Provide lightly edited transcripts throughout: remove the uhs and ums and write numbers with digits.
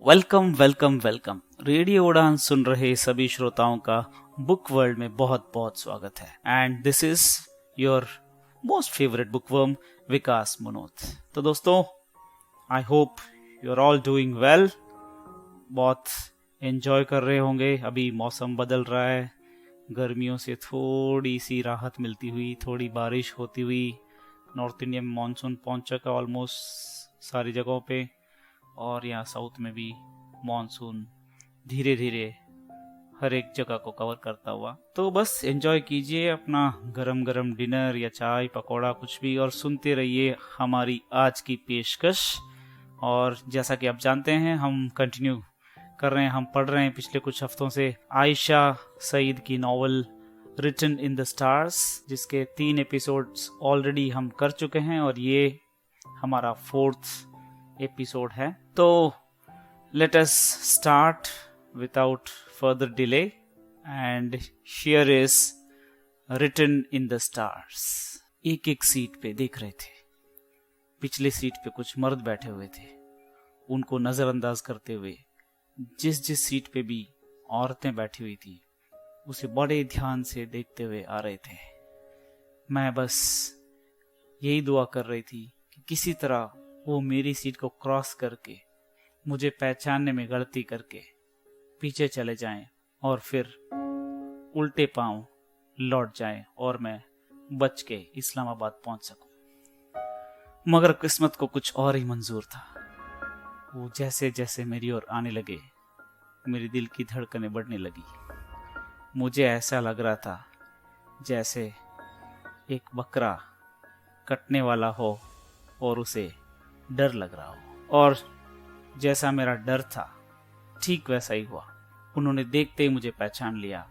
Welcome welcome welcome. Radio उड़ान सुन रहे सभी श्रोताओं का बुक वर्ल्ड में बहुत बहुत स्वागत है। And this is your most favourite bookworm Vikas Manoj. तो दोस्तों, I hope you are all doing well. बहुत एंजॉय कर रहे होंगे। अभी मौसम बदल रहा है, गर्मियों से थोड़ी सी राहत मिलती हुई, थोड़ी बारिश होती हुई। नॉर्थ इंडिया में मानसून पहुंच चुका ऑलमोस्ट सारी जगहों पे, और यहाँ साउथ में भी मॉनसून धीरे धीरे हर एक जगह को कवर करता हुआ। तो बस एंजॉय कीजिए अपना गरम गरम डिनर या चाय पकौड़ा कुछ भी, और सुनते रहिए हमारी आज की पेशकश। और जैसा कि आप जानते हैं, हम कंटिन्यू कर रहे हैं, हम पढ़ रहे हैं पिछले कुछ हफ्तों से आयशा सईद की novel written in the stars, जिसके 3 एपिसोड्स ऑलरेडी हम कर चुके हैं और ये हमारा 4th एपिसोड है। तो let us start without further delay and here is written in the stars. एक एक सीट पे देख रहे थे। पिछले सीट पे कुछ मर्द बैठे हुए थे, उनको नजरअंदाज करते हुए जिस जिस सीट पे भी औरतें बैठी हुई थी उसे बड़े ध्यान से देखते हुए आ रहे थे। मैं बस यही दुआ कर रही थी कि किसी तरह वो मेरी सीट को क्रॉस करके मुझे पहचानने में गलती करके पीछे चले जाएं और फिर उल्टे पांव लौट जाएं और मैं बच के इस्लामाबाद पहुंच सकूं। मगर किस्मत को कुछ और ही मंजूर था। वो जैसे जैसे मेरी ओर आने लगे, मेरे दिल की धड़कनें बढ़ने लगी। मुझे ऐसा लग रहा था जैसे एक बकरा कटने वाला हो और उसे डर लग रहा हो। और जैसा मेरा डर था ठीक वैसा ही हुआ। उन्होंने देखते ही मुझे पहचान लिया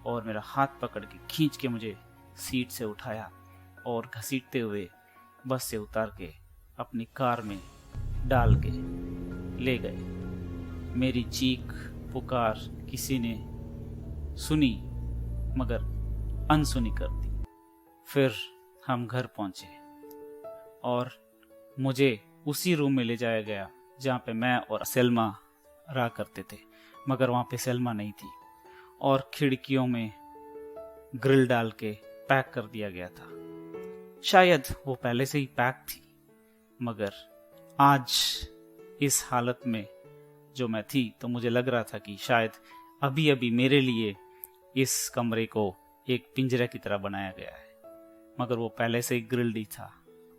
और मेरा हाथ पकड़ के खींच के मुझे सीट से उठाया और घसीटते हुए बस से उतार के अपनी कार में डाल के ले गए। मेरी चीख पुकार किसी ने सुनी मगर अनसुनी कर दी। फिर हम घर पहुंचे और मुझे उसी रूम में ले जाया गया जहाँ पे मैं और सलमा रहा करते थे, मगर वहाँ पे सलमा नहीं थी और खिड़कियों में ग्रिल डाल के पैक कर दिया गया था। शायद वो पहले से ही पैक थी, मगर आज इस हालत में जो मैं थी तो मुझे लग रहा था कि शायद अभी अभी मेरे लिए इस कमरे को एक पिंजरे की तरह बनाया गया है, मगर वो पहले से ही ग्रिल्ड ही था।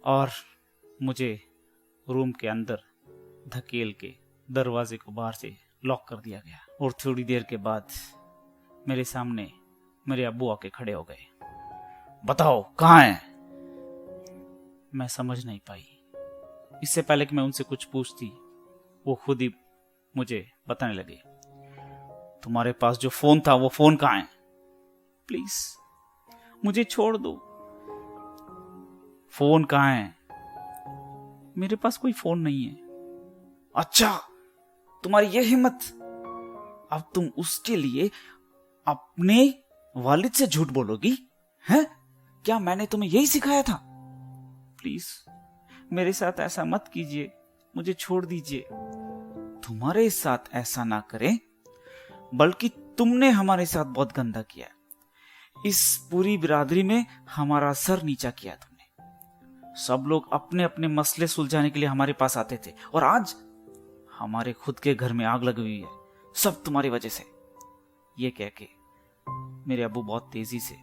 और मुझे रूम के अंदर धकेल के दरवाजे को बाहर से लॉक कर दिया गया और थोड़ी देर के बाद मेरे सामने मेरे अब्बू आके खड़े हो गए। बताओ कहाँ हैं? मैं समझ नहीं पाई। इससे पहले कि मैं उनसे कुछ पूछती, वो खुद ही मुझे बताने लगे, तुम्हारे पास जो फोन था वो फोन कहाँ है? प्लीज मुझे छोड़ दो। फोन कहाँ है? मेरे पास कोई फोन नहीं है। अच्छा, तुम्हारी यह हिम्मत! अब तुम उसके लिए अपने वालिद से झूठ बोलोगी हैं? क्या मैंने तुम्हें यही सिखाया था? प्लीज मेरे साथ ऐसा मत कीजिए, मुझे छोड़ दीजिए। तुम्हारे साथ ऐसा ना करें, बल्कि तुमने हमारे साथ बहुत गंदा किया। इस पूरी बिरादरी में हमारा सर नीचा किया तुमने। सब लोग अपने अपने मसले सुलझाने के लिए हमारे पास आते थे और आज हमारे खुद के घर में आग लगी हुई है, सब तुम्हारी वजह से। ये कह के मेरे अब्बू बहुत तेजी से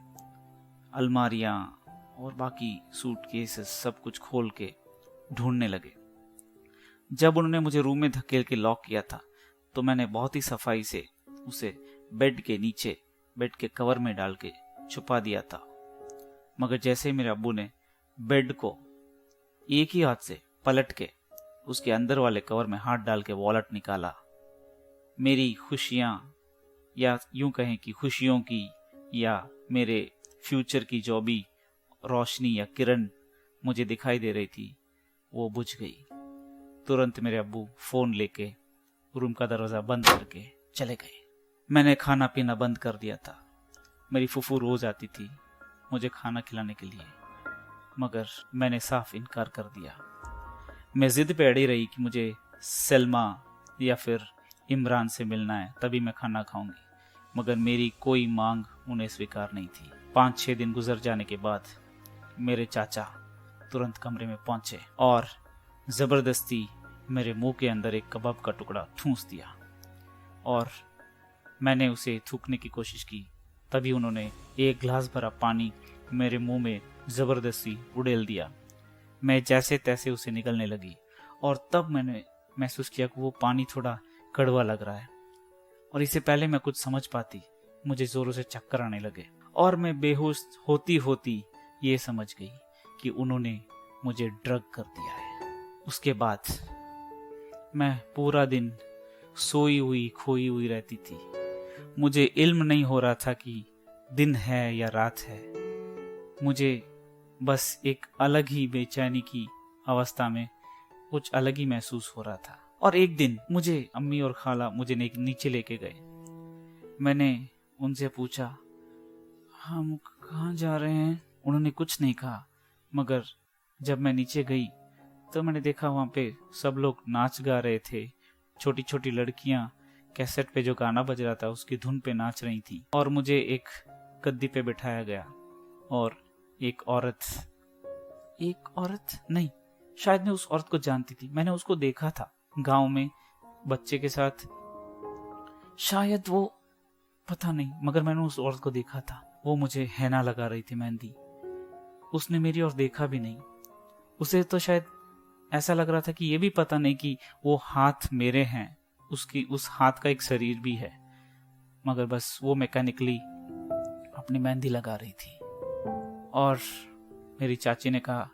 अलमारियां और बाकी सूटकेस सब कुछ खोल के ढूंढने लगे। जब उन्होंने मुझे रूम में धकेल के लॉक किया था तो मैंने बहुत ही सफाई से उसे बेड के नीचे बेड के कवर में डाल के छुपा दिया था। मगर जैसे मेरे अब्बू ने बेड को एक ही हाथ से पलट के उसके अंदर वाले कवर में हाथ डाल के वॉलेट निकाला, मेरी खुशियां, या यूं कहें कि खुशियों की या मेरे फ्यूचर की जो भी रोशनी या किरण मुझे दिखाई दे रही थी वो बुझ गई। तुरंत मेरे अब्बू फोन लेके रूम का दरवाजा बंद करके चले गए। मैंने खाना पीना बंद कर दिया था। मेरी फूफू रोज आती थी मुझे खाना खिलाने के लिए, मगर मैंने साफ इनकार कर दिया। मैं जिद पे अड़ी रही कि मुझे सलमा या फिर इमरान से मिलना है तभी मैं खाना खाऊंगी, मगर मेरी कोई मांग उन्हें स्वीकार नहीं थी। 5-6 दिन गुजर जाने के बाद मेरे चाचा तुरंत कमरे में पहुंचे और जबरदस्ती मेरे मुंह के अंदर एक कबाब का टुकड़ा ठूंस दिया और मैंने उसे थूकने की कोशिश की। तभी उन्होंने 1 गिलास भरा पानी मेरे मुंह में जबरदस्ती उड़ेल दिया। मैं जैसे तैसे उसे निकलने लगी और तब मैंने महसूस किया कि वो पानी थोड़ा कड़वा लग रहा है और इससे पहले मैं कुछ समझ पाती मुझे जोरों से चक्कर आने लगे और मैं बेहोश होती होती ये समझ गई कि उन्होंने मुझे ड्रग कर दिया है। उसके बाद मैं पूरा दिन सोई हुई खोई हुई रहती थी। मुझे इल्म नहीं हो रहा था कि दिन है या रात है। मुझे बस एक अलग ही बेचैनी की अवस्था में कुछ अलग ही महसूस हो रहा था। और एक दिन मुझे अम्मी और खाला मुझे नीचे लेके गए। मैंने उनसे पूछा, हम कहाँ जा रहे हैं? उन्होंने कुछ नहीं कहा, मगर जब मैं नीचे गई तो मैंने देखा वहाँ पे सब लोग नाच गा रहे थे। छोटी छोटी लड़कियां कैसेट पे जो गाना बज रहा था उसकी धुन पे नाच रही थी और मुझे एक गद्दी पे बिठाया गया और एक औरत नहीं, शायद मैं उस औरत को जानती थी। मैंने उसको देखा था गांव में बच्चे के साथ, शायद वो, पता नहीं, मगर मैंने उस औरत को देखा था। वो मुझे हैना लगा रही थी, मेहंदी। उसने मेरी ओर देखा भी नहीं। उसे तो शायद ऐसा लग रहा था कि ये भी पता नहीं कि वो हाथ मेरे हैं, उसकी उस हाथ का एक शरीर भी है, मगर बस वो मैकेनिकली अपनी मेहंदी लगा रही थी। और मेरी चाची ने कहा,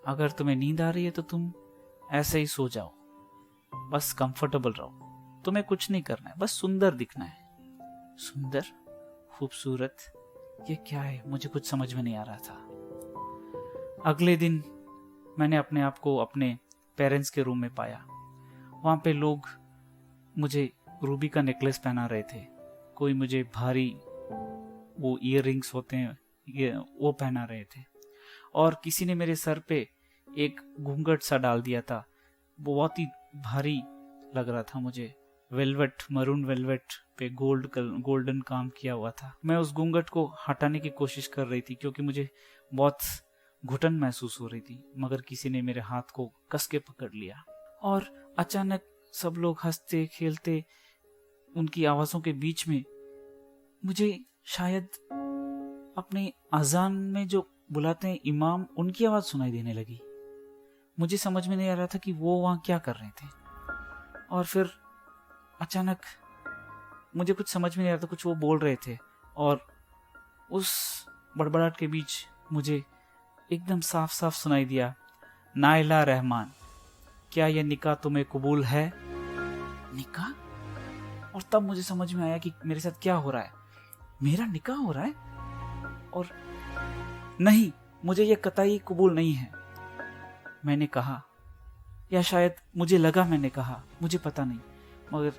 अगर तुम्हें नींद आ रही है तो तुम ऐसे ही सो जाओ, बस कंफर्टेबल रहो, तुम्हें कुछ नहीं करना है, बस सुंदर दिखना है। सुंदर, खूबसूरत, ये क्या है? मुझे कुछ समझ में नहीं आ रहा था। अगले दिन मैंने अपने आप को अपने पेरेंट्स के रूम में पाया। वहां पे लोग मुझे रूबी का नेकलेस पहना रहे थे, कोई मुझे भारी वो ईयर रिंग्स होते हैं ये वो पहना रहे थे, और किसी ने मेरे सर पे एक घूंघट सा डाल दिया था। वो बहुत ही भारी लग रहा था मुझे। वेलवेट, मरून वेलवेट पे गोल्डन काम किया हुआ था। मैं उस घूंघट को हटाने की कोशिश कर रही थी क्योंकि मुझे बहुत घुटन महसूस हो रही थी, मगर किसी ने मेरे हाथ को कस के पकड़ लिया और अचानक सब लोग हंसते खेलते, उनकी आवाजों के बीच में मुझे शायद अपने अजान में जो बुलाते हैं इमाम, उनकी आवाज सुनाई देने लगी। मुझे समझ में नहीं आ रहा था कि वो वहां क्या कर रहे थे। और फिर अचानक मुझे कुछ समझ में नहीं आ रहा था, कुछ वो बोल रहे थे और उस बड़बड़ाहट के बीच मुझे एकदम साफ साफ सुनाई दिया, नाइला रहमान, क्या यह निकाह तुम्हें कबूल है? निकाह? और तब मुझे समझ में आया कि मेरे साथ क्या हो रहा है। मेरा निकाह हो रहा है और नहीं, मुझे यह कतई कबूल नहीं है। मैंने कहा, या शायद मुझे लगा मैंने कहा, मुझे पता नहीं, मगर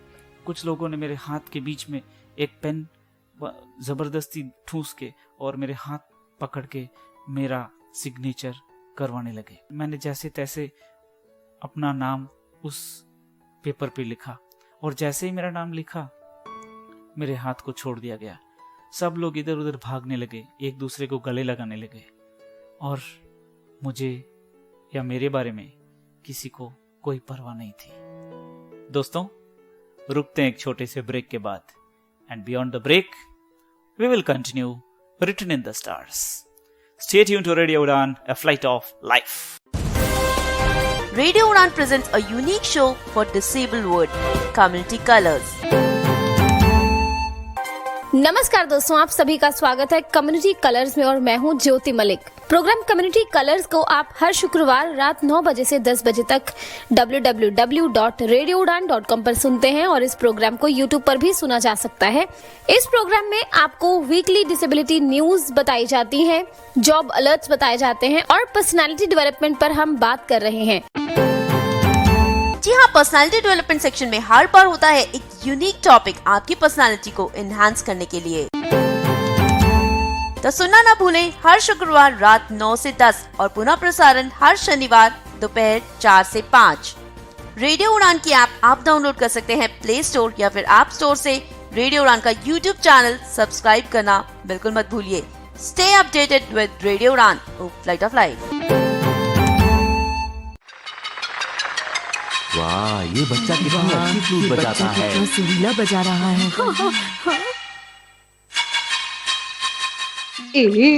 कुछ लोगों ने मेरे हाथ के बीच में एक पेन जबरदस्ती ठूस के और मेरे हाथ पकड़ के मेरा सिग्नेचर करवाने लगे। मैंने जैसे तैसे अपना नाम उस पेपर पे लिखा और जैसे ही मेरा नाम लिखा मेरे हाथ को छोड़ दिया गया। सब लोग इधर उधर भागने लगे, एक दूसरे को गले लगाने लगे और मुझे या मेरे बारे में किसी को कोई परवाह नहीं थी। दोस्तों, रुकते हैं एक छोटे से ब्रेक के बाद, and beyond the break we will continue written in the stars. Stay tuned to Radio Udan, a flight of life. Radio Udan presents a unique show for disabled world, Community Colors. नमस्कार दोस्तों, आप सभी का स्वागत है community colours में और मैं हूं ज्योति मलिक। प्रोग्राम कम्युनिटी कलर्स को आप हर शुक्रवार रात 9 बजे से 10 बजे तक www.radioudan.com पर सुनते हैं और इस प्रोग्राम को YouTube पर भी सुना जा सकता है। इस प्रोग्राम में आपको वीकली डिसेबिलिटी न्यूज बताई जाती है, जॉब अलर्ट्स बताए जाते हैं और पर्सनालिटी डेवलपमेंट पर हम बात कर रहे हैं। जी हाँ, पर्सनालिटी डेवलपमेंट सेक्शन में हर बार होता है एक यूनिक टॉपिक आपकी पर्सनालिटी को एनहांस करने के लिए। तो सुनना ना भूलें हर शुक्रवार रात 9 से 10 और पुनः प्रसारण हर शनिवार दोपहर 4 से 5 रेडियो उड़ान की ऐप आप डाउनलोड कर सकते हैं प्ले स्टोर या फिर ऐप स्टोर से। रेडियो उड़ान का यूट्यूब चैनल सब्सक्राइब करना बिल्कुल मत भूलिए। स्टे अपडेटेड विद रेडियो उड़ान, फ्लाइट ऑफ लाइफ। वाह, ये बच्चा कितनी अच्छी फ्लूट बजाता है। कितना सुरीला बजा रहा है।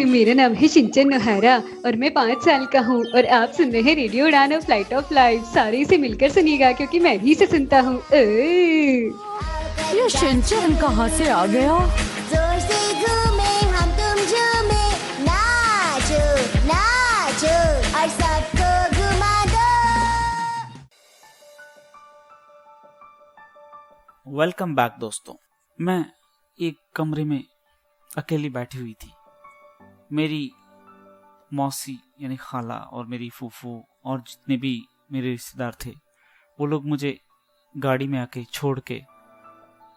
मेरा नाम है सिंचन नोहारा और मैं 5 साल का हूँ और आप सुन रहे हैं रेडियो उड़ान और फ्लाइट ऑफ लाइफ। सारे इसे मिलकर सुनिएगा क्योंकि मैं भी इसे सुनता हूँ। ये सिंचन कहाँ से आ गया? जोर से घूमे हम तुम झूमे, नाचो नाचो और सबको घुमा दो। वेलकम बैक दोस्तों। मैं एक कमरे में अकेली बैठी हुई थी। मेरी मौसी यानी खाला और मेरी फूफू और जितने भी मेरे रिश्तेदार थे वो लोग मुझे गाड़ी में आके छोड़ के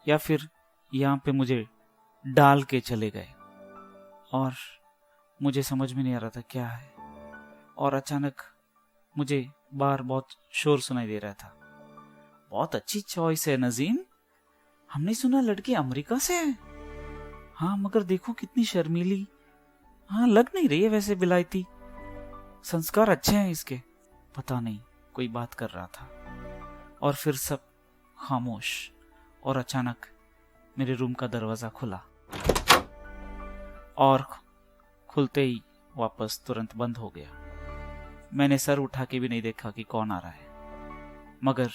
या फिर यहाँ पे मुझे डाल के चले गए और मुझे समझ में नहीं आ रहा था क्या है। और अचानक मुझे बाहर बहुत शोर सुनाई दे रहा था। बहुत अच्छी चॉइस है नजीम, हमने सुना लड़की अमेरिका से है। हाँ मगर देखो कितनी शर्मीली, हाँ लग नहीं रही है वैसे बिलायती, संस्कार अच्छे हैं इसके। पता नहीं कोई बात कर रहा था और फिर सब खामोश और अचानक मेरे रूम का दरवाजा खुला और खुलते ही वापस तुरंत बंद हो गया। मैंने सर उठा के भी नहीं देखा कि कौन आ रहा है, मगर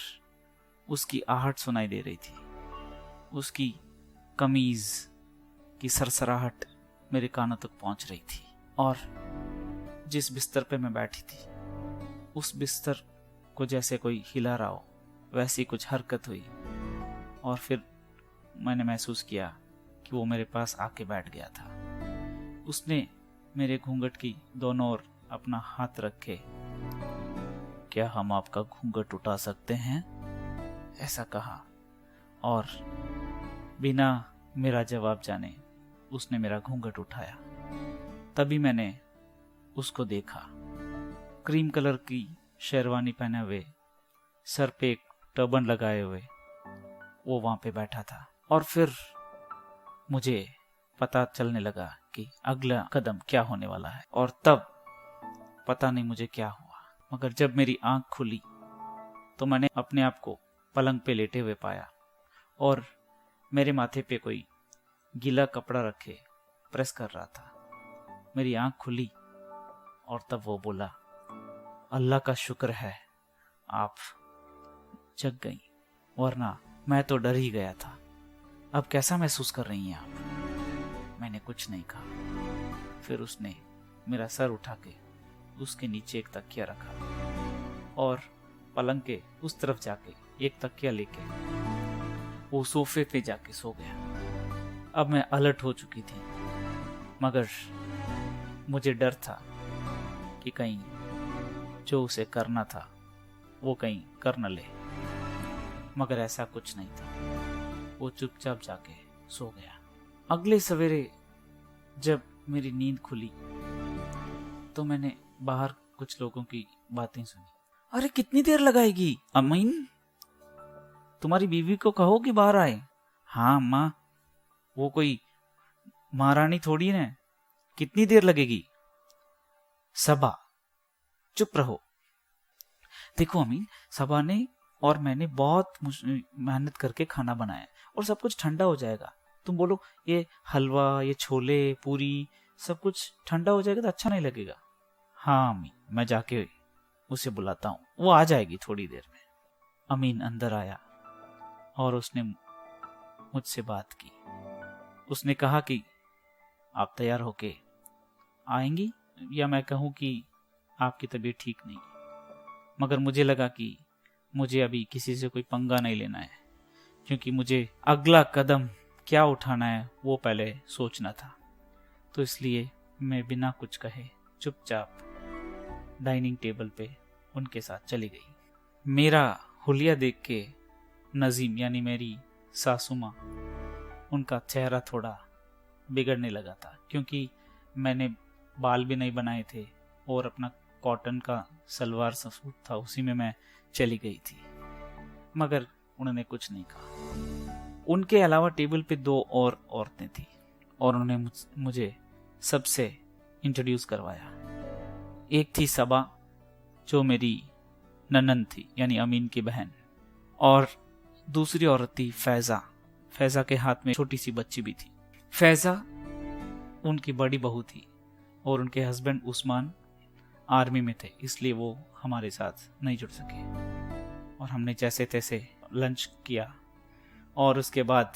उसकी आहट सुनाई दे रही थी। उसकी कमीज की सरसराहट मेरे कानों तक पहुंच रही थी और जिस बिस्तर पे मैं बैठी थी उस बिस्तर को जैसे कोई हिला रहा हो वैसी कुछ हरकत हुई और फिर मैंने महसूस किया कि वो मेरे पास आके बैठ गया था। उसने मेरे घूंघट की दोनों ओर अपना हाथ रखे, क्या हम आपका घूंघट उठा सकते हैं, ऐसा कहा और बिना मेरा जवाब जाने उसने मेरा घूंघट उठाया। तभी मैंने उसको देखा। क्रीम कलर की शेरवानी पहने हुए, सर पे एक टर्बन लगाए हुए वो वहां पे बैठा था। और फिर मुझे पता चलने लगा कि अगला कदम क्या होने वाला है। और तब पता नहीं मुझे क्या हुआ, मगर जब मेरी आंख खुली तो मैंने अपने आप को पलंग पे लेटे हुए पाया और मेरे माथे पे कोई गीला कपड़ा रखे प्रेस कर रहा था। मेरी आंख खुली और तब वो बोला, अल्लाह का शुक्र है आप जग गई, वरना मैं तो डर ही गया था। अब कैसा महसूस कर रही हैं आप? मैंने कुछ नहीं कहा। फिर उसने मेरा सर उठा के उसके नीचे एक तकिया रखा और पलंग के उस तरफ जाके एक तकिया लेके वो सोफे पे जाके सो गया। अब मैं अलर्ट हो चुकी थी, मगर मुझे डर था कि कहीं जो उसे करना था वो कहीं कर न ले, मगर ऐसा कुछ नहीं था। वो चुपचाप जाके सो गया। अगले सवेरे जब मेरी नींद खुली तो मैंने बाहर कुछ लोगों की बातें सुनी। अरे कितनी देर लगाएगी अमीन, तुम्हारी बीवी को कहो कि बाहर आए। हाँ अम्मा, वो कोई महारानी थोड़ी है, कितनी देर लगेगी। सबा चुप रहो। देखो अमीन, सबा ने और मैंने बहुत मेहनत करके खाना बनाया और सब कुछ ठंडा हो जाएगा। तुम बोलो ये हलवा, ये छोले, पूरी सब कुछ ठंडा हो जाएगा तो अच्छा नहीं लगेगा। हाँ अमीन, मैं जाके उसे बुलाता हूँ, वो आ जाएगी थोड़ी देर में। अमीन अंदर आया और उसने मुझसे बात की। उसने कहा कि आप तैयार होके आएंगी या मैं कहूँ कि आपकी तबीयत ठीक नहीं। मगर मुझे लगा कि मुझे अभी किसी से कोई पंगा नहीं लेना है, क्योंकि मुझे अगला कदम क्या उठाना है वो पहले सोचना था। तो इसलिए मैं बिना कुछ कहे चुपचाप डाइनिंग टेबल पे उनके साथ चली गई। मेरा हुलिया देख के नजीम यानी मेरी सासू माँ, उनका चेहरा थोड़ा बिगड़ने लगा था, क्योंकि मैंने बाल भी नहीं बनाए थे और अपना कॉटन का सलवार सूट था उसी में मैं चली गई थी। मगर उन्होंने कुछ नहीं कहा। उनके अलावा टेबल पे 2 और औरतें थी और उन्होंने मुझे सबसे इंट्रोड्यूस करवाया। एक थी सबा जो मेरी ननंद थी, यानी अमीन की बहन, और दूसरी औरत थी फैजा। फैजा के हाथ में छोटी सी बच्ची भी थी। फैजा उनकी बड़ी बहू थी और उनके हस्बैंड उस्मान आर्मी में थे, इसलिए वो हमारे साथ नहीं जुड़ सके। और हमने जैसे तैसे लंच किया और उसके बाद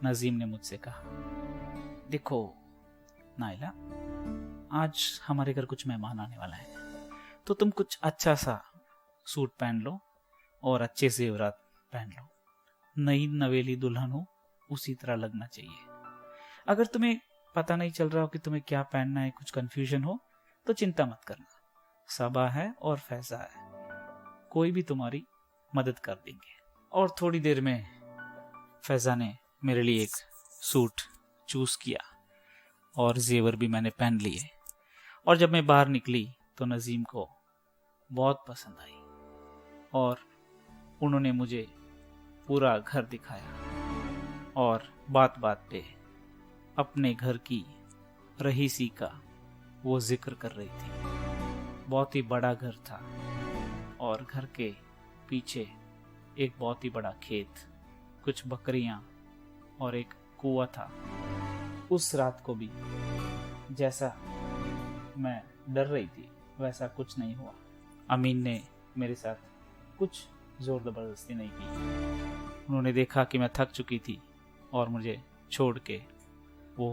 नजीम ने मुझसे कहा, देखो नाइला, आज हमारे घर कुछ मेहमान आने वाला है, तो तुम कुछ अच्छा सा सूट पहन लो और अच्छे जेवरात पहन लो। नई नवेली दुल्हन हो उसी तरह लगना चाहिए। अगर तुम्हें पता नहीं चल रहा हो कि तुम्हें क्या पहनना है, कुछ कंफ्यूजन हो, तो चिंता मत करना, सबा है और फैजा है, कोई भी तुम्हारी मदद कर देंगे। और थोड़ी देर में फैजा ने मेरे लिए एक सूट चूज किया और जेवर भी मैंने पहन लिए। और जब मैं बाहर निकली तो नजीम को बहुत पसंद आई और उन्होंने मुझे पूरा घर दिखाया और बात बात पे अपने घर की रहीसी का वो जिक्र कर रही थी। बहुत ही बड़ा घर था और घर के पीछे एक बहुत ही बड़ा खेत, कुछ बकरियां और एक कुआं था। उस रात को भी जैसा मैं डर रही थी वैसा कुछ नहीं हुआ। अमीन ने मेरे साथ कुछ जोर जबरदस्ती नहीं की। उन्होंने देखा कि मैं थक चुकी थी और मुझे छोड़ के वो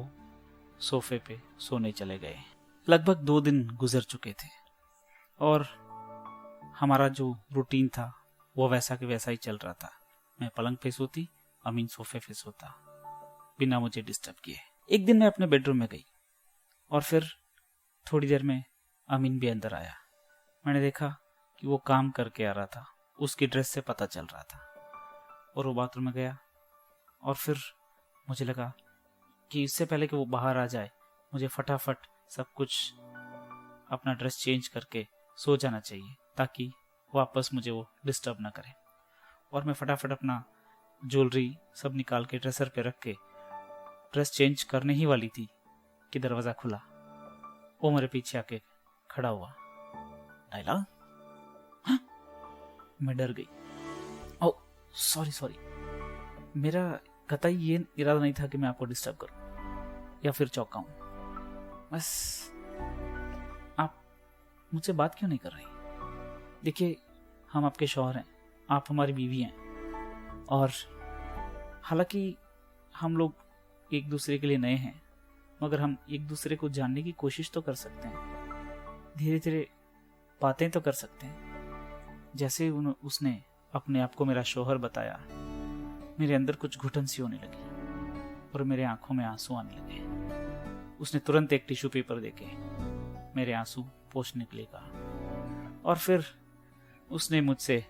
सोफे पे सोने चले गए। लगभग 2 दिन गुजर चुके थे और हमारा जो रूटीन था वो वैसा के वैसा ही चल रहा था। मैं पलंग पे सोती, अमीन सोफे पे सोता, बिना मुझे डिस्टर्ब किए। एक दिन मैं अपने बेडरूम में गई और फिर थोड़ी देर में अमीन भी अंदर आया। मैंने देखा कि वो काम करके आ रहा था, उसकी ड्रेस से पता चल रहा था। और वो बाथरूम में गया और फिर मुझे लगा कि इससे पहले कि वो बाहर आ जाए मुझे फटाफट सब कुछ अपना ड्रेस चेंज करके सो जाना चाहिए ताकि वापस मुझे वो डिस्टर्ब ना करे। और मैं फटाफट अपना ज्वेलरी सब निकाल के ड्रेसर पे रख के ड्रेस चेंज करने ही वाली थी कि दरवाजा खुला। वो मेरे पीछे आके खड़ा हुआ। नाइला, हाँ? मैं डर गई। ओ सॉरी, मेरा कतई ये इरादा नहीं था कि मैं आपको डिस्टर्ब करूं या फिर चौंकाऊं। बस आप मुझसे बात क्यों नहीं कर रही? देखिए, हम आपके शौहर हैं, आप हमारी बीवी हैं और हालांकि हम लोग एक दूसरे के लिए नए हैं, मगर हम एक दूसरे को जानने की कोशिश तो कर सकते हैं, धीरे धीरे बातें तो कर सकते हैं। जैसे उसने अपने आप को मेरा शौहर बताया, मेरे अंदर कुछ घुटन सी होने लगी और मेरे आंखों में आंसू आने लगे। उसने तुरंत एक टिश्यू पेपर देके मेरे आंसू पोंछने के लिए कहा और फिर उसने मुझसे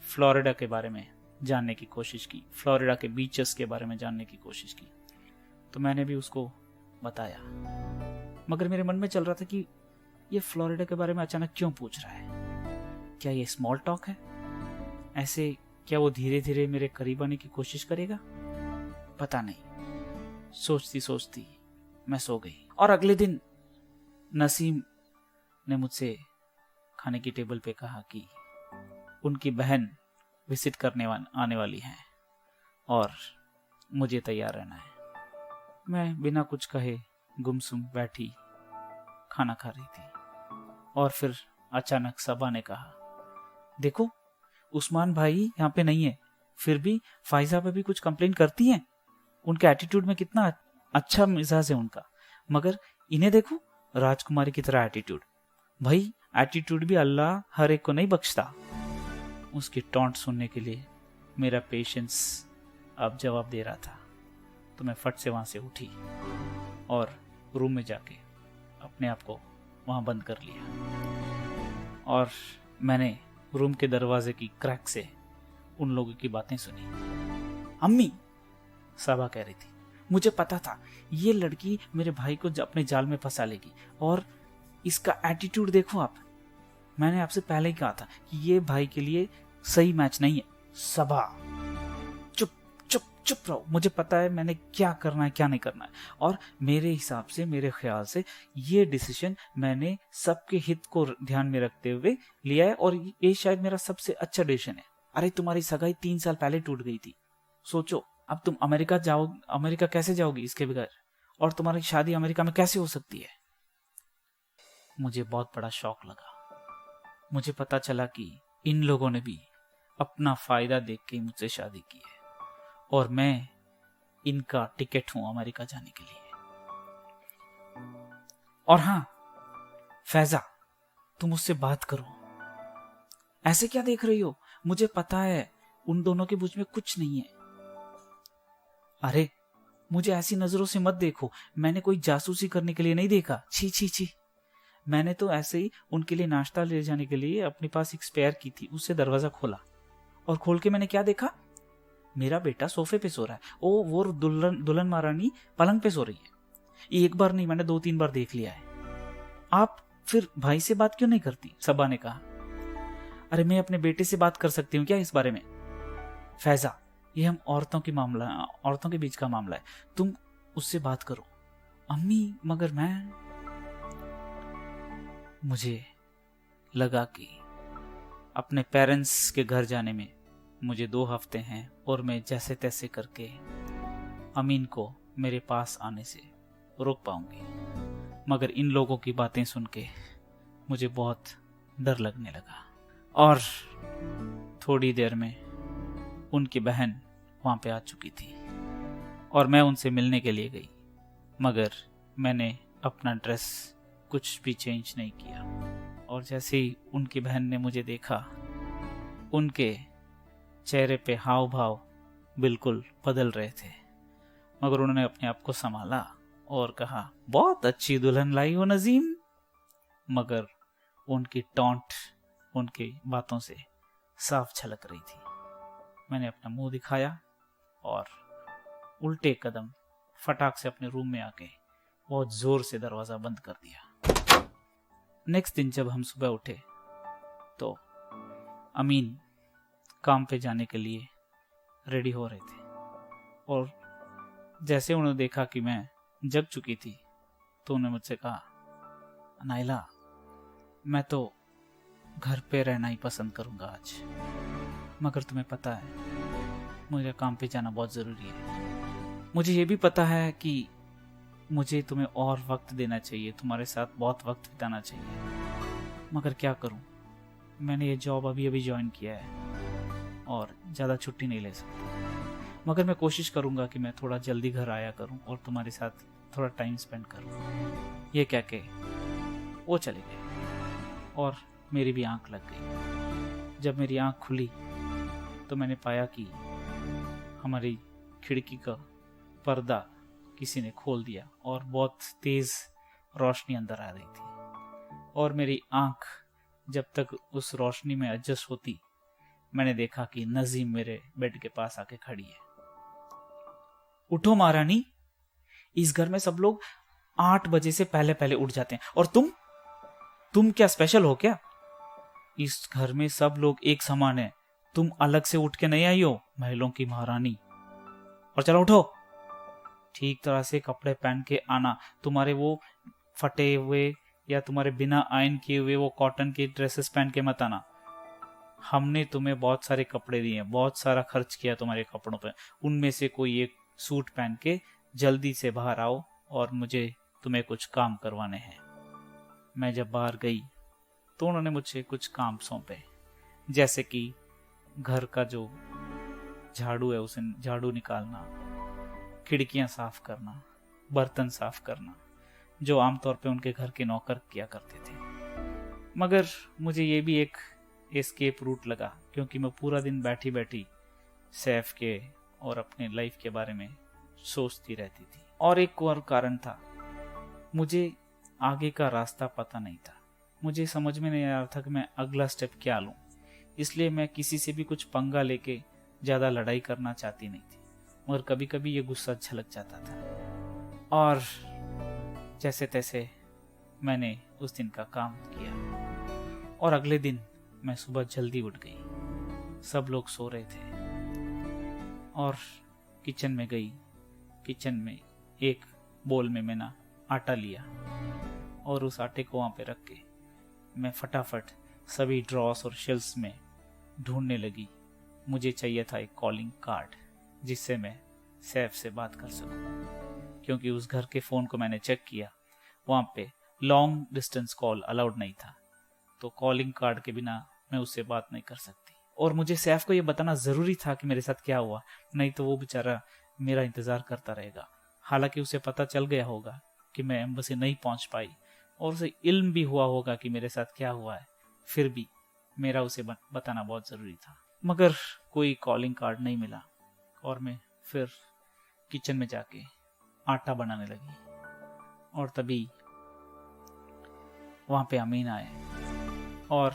फ्लोरिडा के बारे में जानने की कोशिश की, फ्लोरिडा के बीचेस के बारे में जानने की कोशिश की। तो मैंने भी उसको बताया, मगर मेरे मन में चल रहा था कि ये फ्लोरिडा के बारे में अचानक क्यों पूछ रहा है? क्या ये स्मॉल टॉक है? ऐसे क्या वो धीरे धीरे मेरे करीब आने की कोशिश करेगा? पता नहीं। सोचती सोचती मैं सो गई। और अगले दिन नसीम ने मुझसे खाने की टेबल पे कहा कि उनकी बहन विजिट करने आने वाली है और मुझे तैयार रहना है। मैं बिना कुछ कहे गुमसुम बैठी खाना खा रही थी और फिर अचानक सबा ने कहा, देखो उस्मान भाई यहाँ पे नहीं है, फिर भी फाइजा पे भी कुछ कंप्लेन करती हैं। उनके एटीट्यूड में कितना अच्छा मिजाज है उनका, मगर इन्हें देखो राजकुमारी की तरह एटीट्यूड। भाई एटीट्यूड भी अल्लाह हर एक को नहीं बख्शता। उसकी टॉन्ट सुनने के लिए मेरा पेशेंस अब जवाब दे रहा था, तो मैं फट से वहां से उठी और रूम में जाके अपने आप को वहां बंद कर लिया और मैंने रूम के दरवाजे की क्रैक से उन लोगों की बातें सुनी। अम्मी, साबा कह रही थी, मुझे पता था ये लड़की मेरे भाई को अपने जाल में फंसा लेगी और इसका एटीट्यूड देखो आप। मैंने आपसे पहले ही कहा था कि ये भाई के लिए सही मैच नहीं है। सबा, चुप चुप चुप रहो, मुझे पता है मैंने क्या करना है क्या नहीं करना है, और मेरे हिसाब से, मेरे ख्याल से ये डिसीजन मैंने सबके हित को ध्यान में रखते हुए लिया है, और ये शायद मेरा सबसे अच्छा डिसीजन है। अरे तुम्हारी सगाई 3 साल पहले टूट गई थी, सोचो अब तुम अमेरिका कैसे जाओगी इसके बगैर, और तुम्हारी शादी अमेरिका में कैसे हो सकती है। मुझे बहुत बड़ा शौक लगा। मुझे पता चला कि इन लोगों ने भी अपना फायदा देख के मुझसे शादी की है, और मैं इनका टिकट हूं अमेरिका जाने के लिए। और हाँ फैजा, तुम मुझसे बात करो। ऐसे क्या देख रही हो, मुझे पता है उन दोनों के बीच में कुछ नहीं है। अरे मुझे ऐसी नजरों से मत देखो, मैंने कोई जासूसी करने के लिए नहीं देखा। छी छी छी, मैंने तो ऐसे ही उनके लिए नाश्ता ले जाने के लिए अपने पास एक स्पेयर की थी, उससे दरवाजा खोला, और खोल के मैंने क्या देखा, मेरा बेटा सोफे पे सो रहा है, वो दुल्हन महारानी पलंग पे सो रही है। एक बार नहीं, मैंने 2-3 बार देख लिया है। आप फिर भाई से बात क्यों नहीं करती, सबा ने कहा। अरे मैं अपने बेटे से बात कर सकती हूँ क्या इस बारे में? फैजा, ये हम औरतों के बीच का मामला है, तुम उससे बात करो। अम्मी, मगर मुझे लगा कि अपने पेरेंट्स के घर जाने में मुझे 2 हफ्ते हैं, और मैं जैसे तैसे करके अमीन को मेरे पास आने से रोक पाऊंगी। मगर इन लोगों की बातें सुन के मुझे बहुत डर लगने लगा, और थोड़ी देर में उनकी बहन वहां पे आ चुकी थी, और मैं उनसे मिलने के लिए गई, मगर मैंने अपना ड्रेस कुछ भी चेंज नहीं किया। और जैसे ही उनकी बहन ने मुझे देखा, उनके चेहरे पे हाव भाव बिल्कुल बदल रहे थे, मगर उन्होंने अपने आप को संभाला और कहा, बहुत अच्छी दुल्हन लाई हो नजीम। मगर उनकी टॉन्ट उनकी बातों से साफ झलक रही थी। मैंने अपना मुंह दिखाया और उल्टे कदम फटाक से अपने रूम में आके बहुत जोर से दरवाजा बंद कर दिया। नेक्स्ट दिन जब हम सुबह उठे तो अमीन काम पे जाने के लिए रेडी हो रहे थे, और जैसे उन्होंने देखा कि मैं जग चुकी थी तो उन्होंने मुझसे कहा, नाइला, मैं तो घर पे रहना ही पसंद करूंगा आज, मगर तुम्हें पता है मुझे काम पे जाना बहुत ज़रूरी है। मुझे ये भी पता है कि मुझे तुम्हें और वक्त देना चाहिए, तुम्हारे साथ बहुत वक्त बिताना चाहिए, मगर क्या करूं, मैंने ये जॉब अभी ज्वाइन किया है और ज़्यादा छुट्टी नहीं ले सकता, मगर मैं कोशिश करूंगा कि मैं थोड़ा जल्दी घर आया करूं और तुम्हारे साथ थोड़ा टाइम स्पेंड करूं। ये कह के वो चले गए, और मेरी भी आंख लग गई। जब मेरी आंख खुली तो मैंने पाया कि हमारी खिड़की का पर्दा किसी ने खोल दिया और बहुत तेज रोशनी अंदर आ रही थी, और मेरी आंख जब तक उस रोशनी में एडजस्ट होती, मैंने देखा कि नजीम मेरे बेड के पास आके खड़ी है। उठो महारानी, इस घर में सब लोग 8 बजे से पहले पहले उठ जाते हैं, और तुम क्या स्पेशल हो क्या? इस घर में सब लोग एक समान है, तुम अलग से उठ के नहीं आई हो, महलों की महारानी। और चलो उठो, ठीक तरह से कपड़े पहन के आना, तुम्हारे वो फटे हुए या तुम्हारे बिना आयरन किए हुए वो कॉटन के ड्रेसेस पहन के मत आना। हमने तुम्हें बहुत सारे कपड़े दिए, बहुत सारा खर्च किया तुम्हारे कपड़ों पे, उनमें से कोई एक सूट पहन के जल्दी से बाहर आओ, और मुझे तुम्हें कुछ काम करवाने हैं। मैं जब बाहर गई तो उन्होंने मुझे कुछ काम सौंपे, जैसे कि घर का जो झाड़ू है उसे झाड़ू निकालना, खिड़कियां साफ करना, बर्तन साफ करना, जो आमतौर पे उनके घर के नौकर किया करते थे। मगर मुझे ये भी एक एस्केप रूट लगा, क्योंकि मैं पूरा दिन बैठी बैठी सैफ के और अपने लाइफ के बारे में सोचती रहती थी। और एक और कारण था, मुझे आगे का रास्ता पता नहीं था, मुझे समझ में नहीं आ रहा था कि मैं अगला स्टेप क्या लूं, इसलिए मैं किसी से भी कुछ पंगा लेके ज़्यादा लड़ाई करना चाहती नहीं थी, मगर कभी कभी ये गुस्सा झलक जाता था। और जैसे तैसे मैंने उस दिन का काम किया, और अगले दिन मैं सुबह जल्दी उठ गई। सब लोग सो रहे थे और किचन में गई। किचन में एक बोल में मैंने आटा लिया और उस आटे को वहाँ पे रख के मैं फटाफट सभी ड्रॉस और शेल्फ्स में ढूंढने लगी। मुझे चाहिए था एक कॉलिंग कार्ड जिससे मैं सैफ से बात कर सकूं, क्योंकि उस घर के फ़ोन को मैंने चेक किया, वहाँ पे लॉन्ग डिस्टेंस कॉल अलाउड नहीं था, तो कॉलिंग कार्ड के बिना मैं उससे बात नहीं कर सकती। और मुझे सैफ को ये बताना ज़रूरी था कि मेरे साथ क्या हुआ, नहीं तो वो बेचारा मेरा इंतज़ार करता रहेगा। हालांकि उसे पता चल गया होगा कि मैं एम्बेसी नहीं पहुंच पाई और उसे इल्म भी हुआ होगा कि मेरे साथ क्या हुआ है, फिर भी मेरा उसे बताना बहुत ज़रूरी था। मगर कोई कॉलिंग कार्ड नहीं मिला और मैं फिर किचन में जाके आटा बनाने लगी। और तभी वहाँ पे अमीन आए और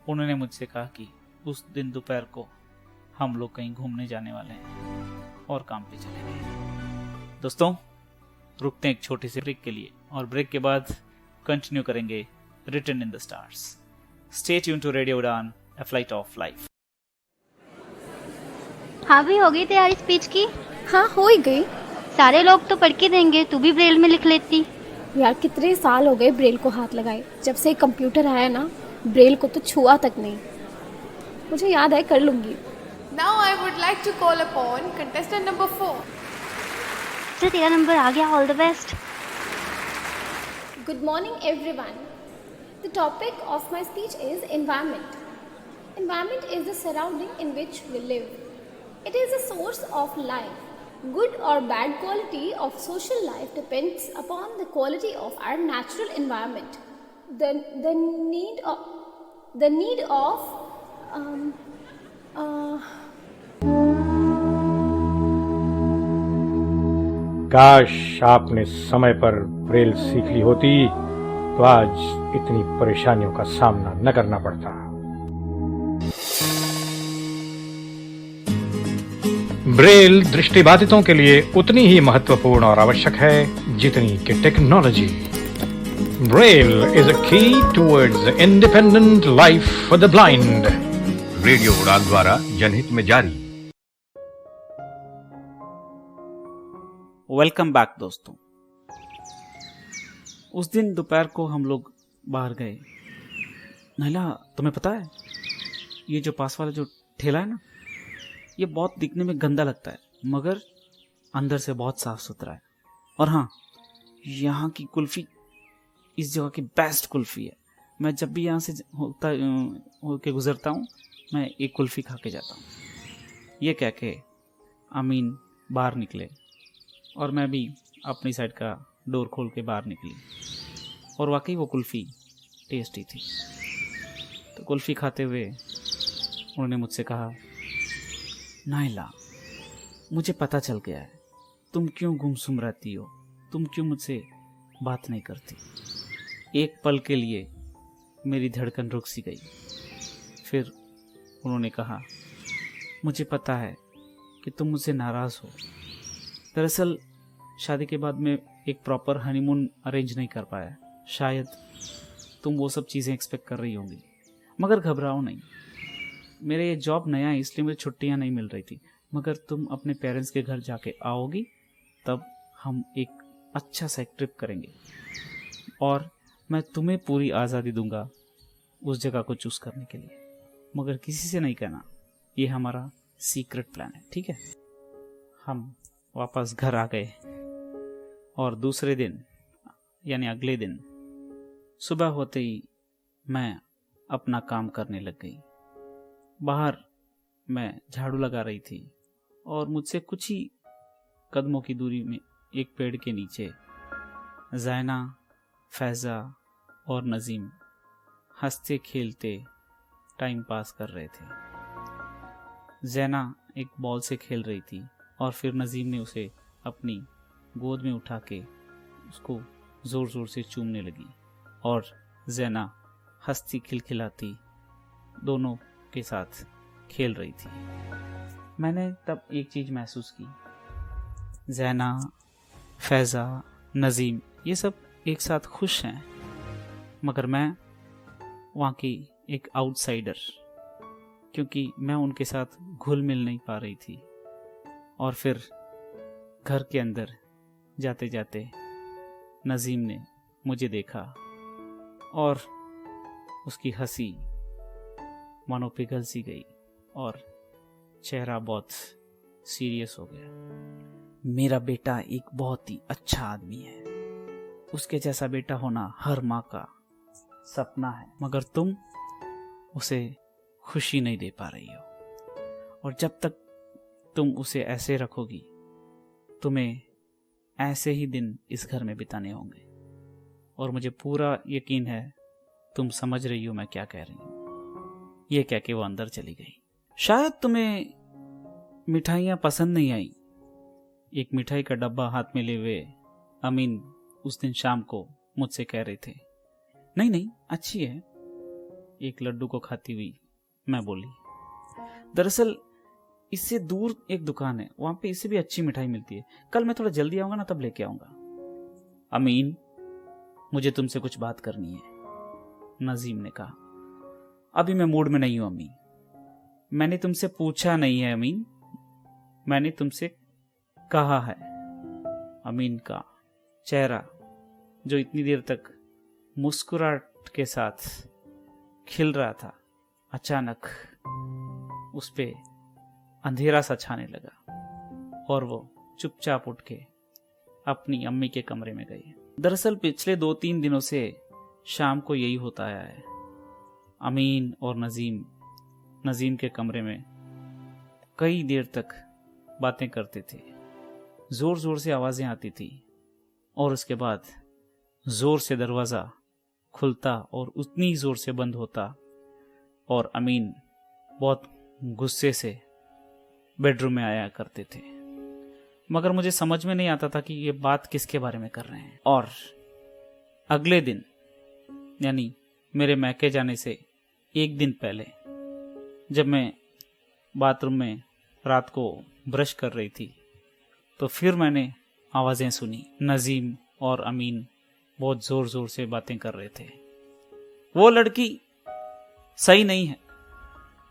उन्होंने मुझसे कहा कि उस दिन दोपहर को हम लोग कहीं घूमने जाने वाले हैं और काम पे चले गए। दोस्तों, रुकते हैं एक छोटे से ब्रेक के लिए और ब्रेक के बाद कंटिन्यू करेंगे return in the stars. Stay tune to radio Udaan, a flight of life. हाँ भी हो गई तैयारी स्पीच की? हाँ, हो ही गई। सारे लोग तो पढ़ के देंगे, तू भी ब्रेल में लिख लेती। यार कितने साल हो गए ब्रेल को हाथ लगाए, जब से कंप्यूटर आया ना ब्रेल को तो छुआ तक नहीं। मुझे याद है, कर लूंगी। Now I would like to call upon contestant number 4. चल तेरा नंबर आ गया, all the best. Good morning everyone. The topic of my speech is environment. Environment is the surrounding in which we live. It is a source of life. Good or bad quality of social life depends upon the quality of our natural environment. The need of काश आपने समय पर Braille सीख ली होती तो आज इतनी परेशानियों का सामना न करना पड़ता। ब्रेल दृष्टिबाधितों के लिए उतनी ही महत्वपूर्ण और आवश्यक है जितनी कि टेक्नोलॉजी। ब्रेल इज अ की towards independent life for the blind. Radio उड़ान द्वारा जनहित में जारी। वेलकम बैक दोस्तों। उस दिन दोपहर को हम लोग बाहर गए। नैला, तुम्हें पता है ये जो पास वाला जो ठेला है ना, ये बहुत दिखने में गंदा लगता है मगर अंदर से बहुत साफ सुथरा है। और हाँ, यहाँ की कुल्फी इस जगह की बेस्ट कुल्फी है। मैं जब भी यहाँ से होके गुजरता हूँ मैं एक कुल्फी खा के जाता हूँ। ये कह के अमीन बाहर निकले और मैं भी अपनी साइड का डोर खोल के बाहर निकली और वाकई वो कुल्फ़ी टेस्टी थी। तो कुल्फ़ी खाते हुए उन्होंने मुझसे कहा, नाइला, मुझे पता चल गया है तुम क्यों गुमसुम रहती हो, तुम क्यों मुझसे बात नहीं करती। एक पल के लिए मेरी धड़कन रुक सी गई। फिर उन्होंने कहा, मुझे पता है कि तुम मुझसे नाराज़ हो। दरअसल शादी के बाद में एक प्रॉपर हनीमून अरेंज नहीं कर पाया। शायद तुम वो सब चीज़ें एक्सपेक्ट कर रही होंगी, मगर घबराओ नहीं। मेरे ये जॉब नया है इसलिए मुझे छुट्टियां नहीं मिल रही थी, मगर तुम अपने पेरेंट्स के घर जाके आओगी तब हम एक अच्छा सा एक ट्रिप करेंगे और मैं तुम्हें पूरी आज़ादी दूंगा उस जगह को चूज़ करने के लिए, मगर किसी से नहीं कहना। ये हमारा सीक्रेट प्लान है, ठीक है। हम वापस घर आ गए और दूसरे दिन यानी अगले दिन सुबह होते ही मैं अपना काम करने लग गई। बाहर मैं झाड़ू लगा रही थी और मुझसे कुछ ही कदमों की दूरी में एक पेड़ के नीचे ज़ैना, फैज़ा और नज़ीम हंसते खेलते टाइम पास कर रहे थे। ज़ैना एक बॉल से खेल रही थी और फिर नज़ीम ने उसे अपनी गोद में उठा के उसको ज़ोर ज़ोर से चूमने लगी और ज़ैना हंसती खिलखिलाती दोनों के साथ खेल रही थी। मैंने तब एक चीज़ महसूस की, ज़ैना, फैज़ा, नज़ीम ये सब एक साथ खुश हैं, मगर मैं वहाँ की एक आउटसाइडर क्योंकि मैं उनके साथ घुल मिल नहीं पा रही थी। और फिर घर के अंदर जाते जाते नजीम ने मुझे देखा और उसकी हंसी मानो पिघल सी गई और चेहरा बहुत सीरियस हो गया। मेरा बेटा एक बहुत ही अच्छा आदमी है, उसके जैसा बेटा होना हर माँ का सपना है, मगर तुम उसे खुशी नहीं दे पा रही हो। और जब तक तुम उसे ऐसे रखोगी, तुम्हें ऐसे ही दिन इस घर में बिताने होंगे। और मुझे पूरा यकीन है तुम समझ रही हो मैं क्या कह रही हूँ। ये कह के वो अंदर चली गई। शायद तुम्हें मिठाइयाँ पसंद नहीं आई। एक मिठाई का डब्बा हाथ में लिए हुए अमीन उस दिन शाम को मुझसे कह रहे थे। नहीं नहीं, अच्छी है। एक लड्डू को खाती हुई मैं बोली, दरअसल इससे दूर एक दुकान है, वहां पे इससे भी अच्छी मिठाई मिलती है। कल मैं थोड़ा जल्दी आऊंगा ना, तब लेके आऊंगा। अमीन, मुझे तुमसे कुछ बात करनी है, नजीम ने कहा। अभी मैं मूड में नहीं हूं अमीन। मैंने तुमसे पूछा नहीं है अमीन, मैंने तुमसे कहा है। अमीन का चेहरा जो इतनी देर तक मुस्कुराहट के साथ खिल रहा था, अचानक उस पे अंधेरा सा छाने लगा और वो चुपचाप उठ के अपनी अम्मी के कमरे में गई। दरअसल पिछले 2-3 दिनों से शाम को यही होता आया है। अमीन और नजीम के कमरे में कई देर तक बातें करते थे। जोर जोर से आवाजें आती थी और उसके बाद जोर से दरवाजा खुलता और उतनी ही जोर से बंद होता और अमीन बहुत गुस्से से बेडरूम में आया करते थे। मगर मुझे समझ में नहीं आता था कि ये बात किसके बारे में कर रहे हैं। और अगले दिन यानी मेरे मैके जाने से एक दिन पहले जब मैं बाथरूम में रात को ब्रश कर रही थी तो फिर मैंने आवाजें सुनी। नजीम और अमीन बहुत जोर जोर से बातें कर रहे थे। वो लड़की सही नहीं है,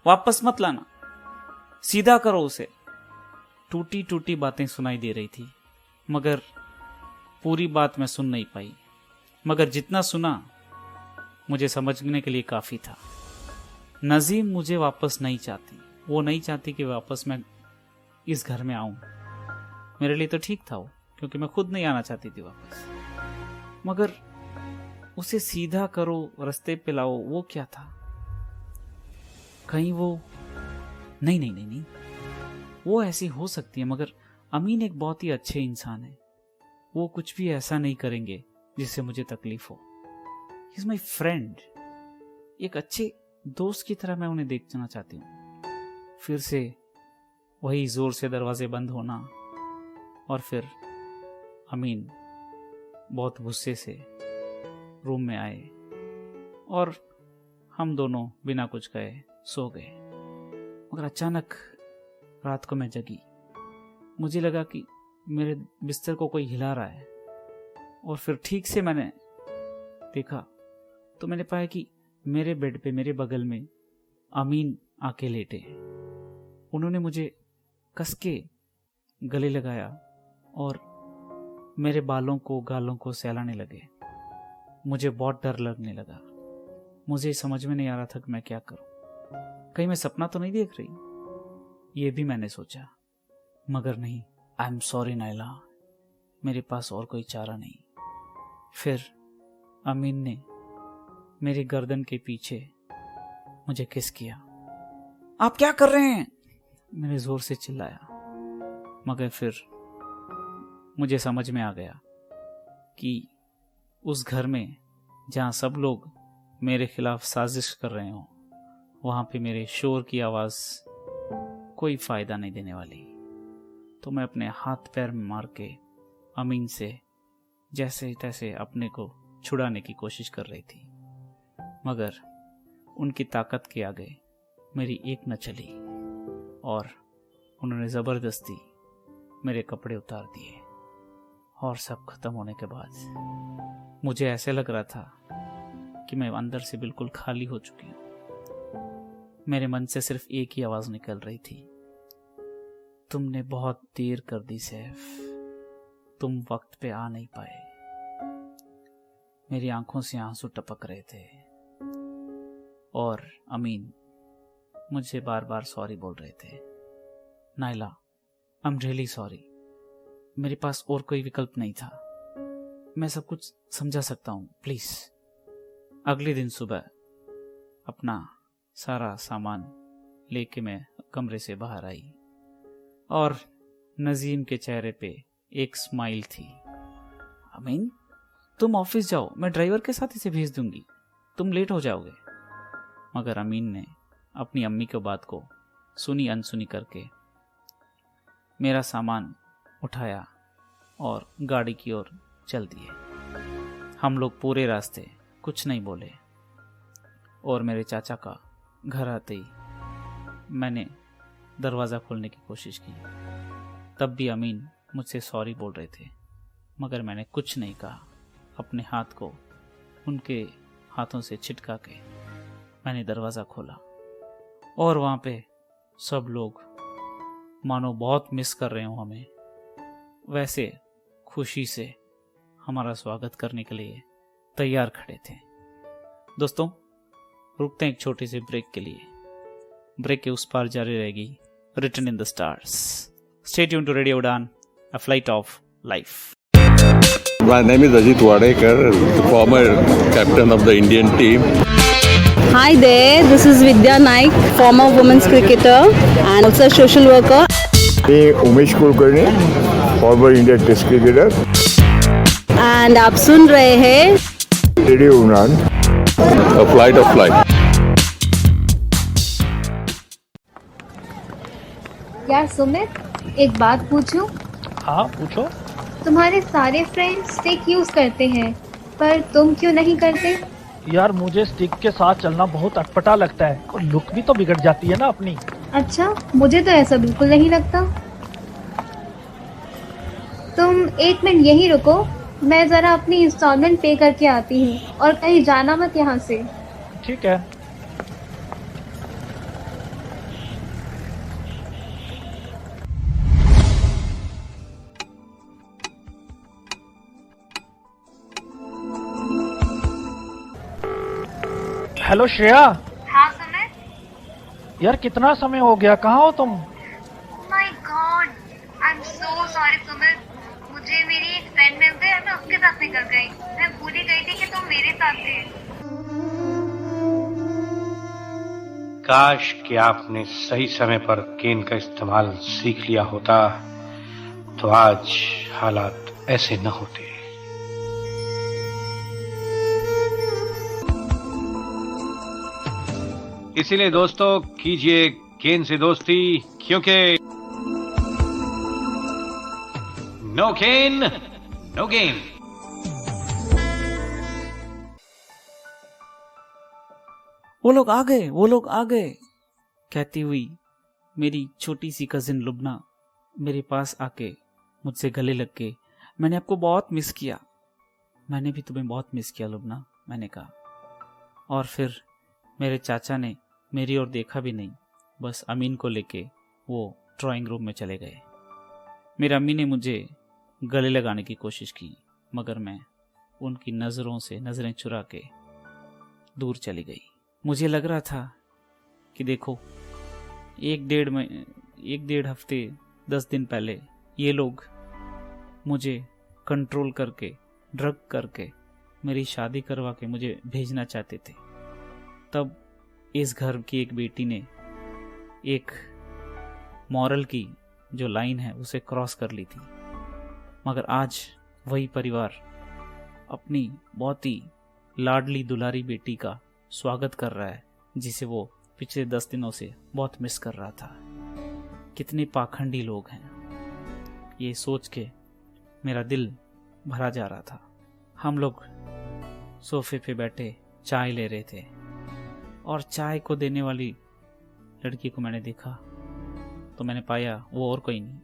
वापस मत लाना, सीधा करो उसे। टूटी टूटी बातें सुनाई दे रही थी मगर पूरी बात मैं सुन नहीं पाई। मगर जितना सुना मुझे समझने के लिए काफी था। नजीम मुझे वापस नहीं चाहती, वो नहीं चाहती कि वापस मैं इस घर में आऊं। मेरे लिए तो ठीक था वो, क्योंकि मैं खुद नहीं आना चाहती थी वापस। मगर उसे सीधा करो, रास्ते पे लाओ, वो क्या था? कहीं वो नहीं, वो ऐसी हो सकती है मगर अमीन एक बहुत ही अच्छे इंसान है। वो कुछ भी ऐसा नहीं करेंगे जिससे मुझे तकलीफ हो। ही इज माई फ्रेंड, एक अच्छे दोस्त की तरह मैं उन्हें देखना चाहती हूँ। फिर से वही जोर से दरवाजे बंद होना और फिर अमीन बहुत गुस्से से रूम में आए और हम दोनों बिना कुछ कहे सो गए। मगर अचानक रात को मैं जगी, मुझे लगा कि मेरे बिस्तर को कोई हिला रहा है और फिर ठीक से मैंने देखा तो मैंने पाया कि मेरे बेड पे मेरे बगल में अमीन आके लेटे। उन्होंने मुझे कस के गले लगाया और मेरे बालों को गालों को सहलाने लगे। मुझे बहुत डर लगने लगा। मुझे समझ में नहीं आ रहा था कि मैं क्या करूं। कहीं मैं सपना तो नहीं देख रही, ये भी मैंने सोचा। मगर नहीं, आई एम सॉरी नाइला, मेरे पास और कोई चारा नहीं। फिर अमीन ने मेरी गर्दन के पीछे मुझे किस किया। आप क्या कर रहे हैं? मैंने जोर से चिल्लाया। मगर फिर मुझे समझ में आ गया कि उस घर में जहां सब लोग मेरे खिलाफ साजिश कर रहे हो, वहां पे मेरे शोर की आवाज कोई फायदा नहीं देने वाली। तो मैं अपने हाथ पैर में मार के अमीन से जैसे तैसे अपने को छुड़ाने की कोशिश कर रही थी। मगर उनकी ताकत के आगे मेरी एक न चली और उन्होंने जबरदस्ती मेरे कपड़े उतार दिए। और सब खत्म होने के बाद मुझे ऐसे लग रहा था कि मैं अंदर से बिल्कुल खाली हो चुकी हूँ। मेरे मन से सिर्फ एक ही आवाज निकल रही थी, तुमने बहुत देर कर दी सैफ, तुम वक्त पे आ नहीं पाए। मेरी आंखों से आंसू टपक रहे थे और अमीन मुझे बार बार सॉरी बोल रहे थे। Naila, I am really sorry, मेरे पास और कोई विकल्प नहीं था। मैं सब कुछ समझा सकता हूँ, प्लीज। अगले दिन सुबह अपना सारा सामान लेके मैं कमरे से बाहर आई और नजीम के चेहरे पे एक स्माइल थी। अमीन, तुम ऑफिस जाओ, मैं ड्राइवर के साथ इसे भेज दूंगी, तुम लेट हो जाओगे। मगर अमीन ने अपनी अम्मी की बात को सुनी अनसुनी करके मेरा सामान उठाया और गाड़ी की ओर चल दिए। हम लोग पूरे रास्ते कुछ नहीं बोले और मेरे चाचा का घर आते ही मैंने दरवाज़ा खोलने की कोशिश की। तब भी अमीन मुझसे सॉरी बोल रहे थे, मगर मैंने कुछ नहीं कहा। अपने हाथ को उनके हाथों से छिटका के मैंने दरवाज़ा खोला और वहाँ पे सब लोग मानो बहुत मिस कर रहे हो हमें, वैसे खुशी से हमारा स्वागत करने के लिए तैयार खड़े थे। दोस्तों, रुकते हैं एक छोटे से ब्रेक के लिए। ब्रेक के उस पार जारी रहेगी written in the stars. Stay tuned to radio Udaan, a flight of life. My name is Ajit Wadekar, the former captain of the Indian team. Hi there, this is Vidya Naik, former women's cricketer and also social worker. मैं Umesh Kulkarni, former Indian test cricketer. And आप सुन रहे हैं radio उड़ान, A flight of life. यार सुमित, एक बात पूछूं? हाँ पूछो। तुम्हारे सारे फ्रेंड्स स्टिक यूज करते हैं, पर तुम क्यों नहीं करते? यार मुझे स्टिक के साथ चलना बहुत अटपटा लगता है और लुक भी तो बिगड़ जाती है ना अपनी। अच्छा, मुझे तो ऐसा बिल्कुल नहीं लगता। तुम एक मिनट यहीं रुको, मैं जरा अपनी इंस्टॉलमेंट पे करके आती हूँ और कहीं जाना मत यहाँ से। ठीक है। हेलो श्रेया। हाँ सुमित। यार कितना समय हो गया, कहाँ हो तुम? My God, I am so sorry Sumit. मुझे मेरी एक फ्रेंड मिल गई और मैं उसके साथ निकल गई। मैं भूल ही गई थी कि तुम मेरे साथ थे। काश कि आपने सही समय पर केन का इस्तेमाल सीख लिया होता तो आज हालात ऐसे न होते। इसीलिए दोस्तों, कीजिए केन से दोस्ती, क्योंकि नो केन नो गेम। वो लोग आ गए, वो लोग आ गए, कहती हुई मेरी छोटी सी कजिन लुबना मेरे पास आके मुझसे गले लग के, मैंने आपको बहुत मिस किया। मैंने भी तुम्हें बहुत मिस किया लुबना, मैंने कहा। और फिर मेरे चाचा ने मेरी ओर देखा भी नहीं, बस अमीन को लेके वो ड्राइंग रूम में चले गए। मेरी अम्मी ने मुझे गले लगाने की कोशिश की, मगर मैं उनकी नज़रों से नज़रें चुरा के दूर चली गई। मुझे लग रहा था कि देखो, एक डेढ़ हफ्ते 10 दिन पहले ये लोग मुझे कंट्रोल करके, ड्रग करके, मेरी शादी करवा के मुझे भेजना चाहते थे। तब इस घर की एक बेटी ने एक मॉरल की जो लाइन है उसे क्रॉस कर ली थी। मगर आज वही परिवार अपनी बहुत ही लाडली दुलारी बेटी का स्वागत कर रहा है, जिसे वो पिछले 10 दिनों से बहुत मिस कर रहा था। कितने पाखंडी लोग हैं, ये सोच के मेरा दिल भरा जा रहा था। हम लोग सोफे पे बैठे चाय ले रहे थे और चाय को देने वाली लड़की को मैंने देखा तो मैंने पाया वो और कोई नहीं,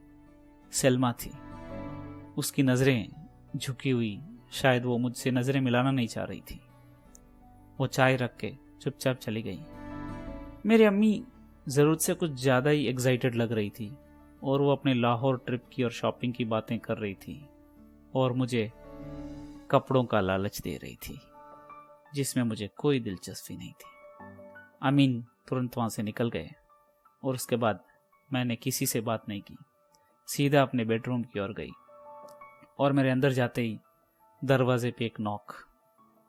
सलमा थी। उसकी नज़रें झुकी हुई, शायद वो मुझसे नज़रें मिलाना नहीं चाह रही थी। वो चाय रख के चुपचाप चली गई। मेरी अम्मी ज़रूरत से कुछ ज़्यादा ही एक्साइटेड लग रही थी और वो अपने लाहौर ट्रिप की और शॉपिंग की बातें कर रही थी और मुझे कपड़ों का लालच दे रही थी जिसमें मुझे कोई दिलचस्पी नहीं थी। अमीन तुरंत वहाँ से निकल गए और उसके बाद मैंने किसी से बात नहीं की, सीधा अपने बेडरूम की ओर गई और मेरे अंदर जाते ही दरवाजे पे एक नॉक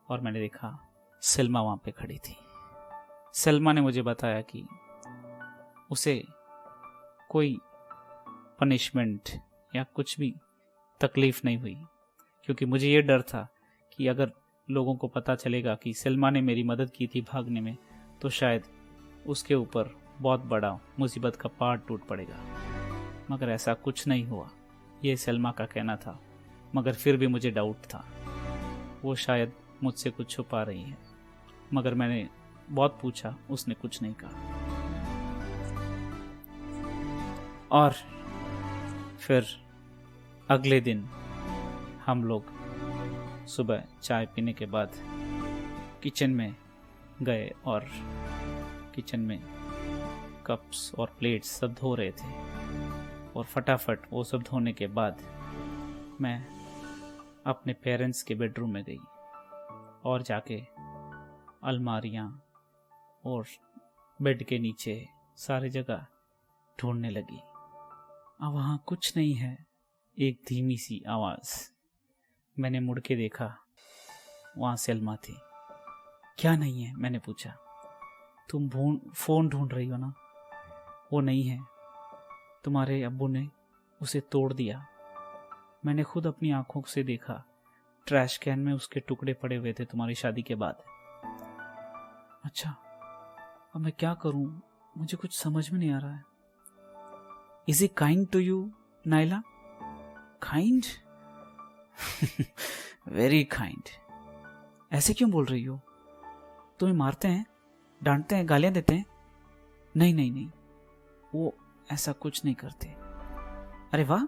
और मैंने देखा सलमा वहाँ पे खड़ी थी। सलमा ने मुझे बताया कि उसे कोई पनिशमेंट या कुछ भी तकलीफ नहीं हुई, क्योंकि मुझे ये डर था कि अगर लोगों को पता चलेगा कि सलमा ने मेरी मदद की थी भागने में तो शायद उसके ऊपर बहुत बड़ा मुसीबत का पहाड़ टूट पड़ेगा। मगर ऐसा कुछ नहीं हुआ, ये सलमा का कहना था, मगर फिर भी मुझे डाउट था, वो शायद मुझसे कुछ छुपा रही है। मगर मैंने बहुत पूछा, उसने कुछ नहीं कहा। और फिर अगले दिन हम लोग सुबह चाय पीने के बाद किचन में गए और किचन में कप्स और प्लेट्स सब धो रहे थे और फटाफट वो सब धोने के बाद मैं अपने पेरेंट्स के बेडरूम में गई और जाके अलमारियाँ और बेड के नीचे सारी जगह ढूंढने लगी। अब वहाँ कुछ नहीं है, एक धीमी सी आवाज़। मैंने मुड़ के देखा, वहाँ सलमा थी। क्या नहीं है? मैंने पूछा। तुम फ़ोन ढूंढ रही हो ना? वो नहीं है, तुम्हारे अब्बू ने उसे तोड़ दिया। मैंने खुद अपनी आंखों से देखा, ट्रैश कैन में उसके टुकड़े पड़े हुए थे तुम्हारी शादी के बाद। अच्छा, अब मैं क्या करूं? मुझे कुछ समझ में नहीं आ रहा है। Is he kind to you Naila? Kind? Very kind. ऐसे क्यों बोल रही हो? तुम्हें मारते हैं, डांटते हैं, गालियां देते हैं? नहीं नहीं नहीं, वो ऐसा कुछ नहीं करते। अरे वाह,